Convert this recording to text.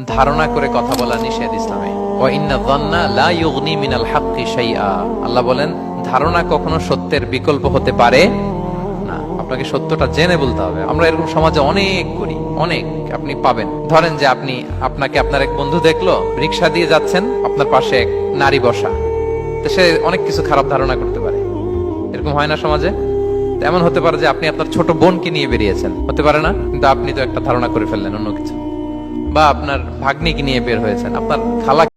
ধারণা করে কথা বলা নিষেধ ইসলামে। ওয়া ইন্না যান্না লা ইউগনি মিনাল হাক্কি শাইআ, আল্লাহ বলেন ধারণা কখনো সত্যের বিকল্প হতে পারে না। আপনাকে সত্যটা জেনে বলতে হবে। আমরা এরকম সমাজে অনেক করি, অনেক। আপনি পাবেন, ধরেন যে আপনাকে আপনার এক বন্ধু দেখলো, রিকশা দিয়ে যাচ্ছেন, আপনার পাশে এক নারী বসা, তো সে অনেক কিছু খারাপ ধারণা করতে পারে। এরকম হয় না সমাজে? এমন হতে পারে যে আপনি আপনার ছোট বোনকে নিয়ে বেরিয়েছেন, হতে পারে না? কিন্তু আপনি তো একটা ধারণা করে ফেললেন অন্য কিছু। বা আপনার ভাগ্নিকে নিয়ে বের হয়েছেন, আপনার খালাকে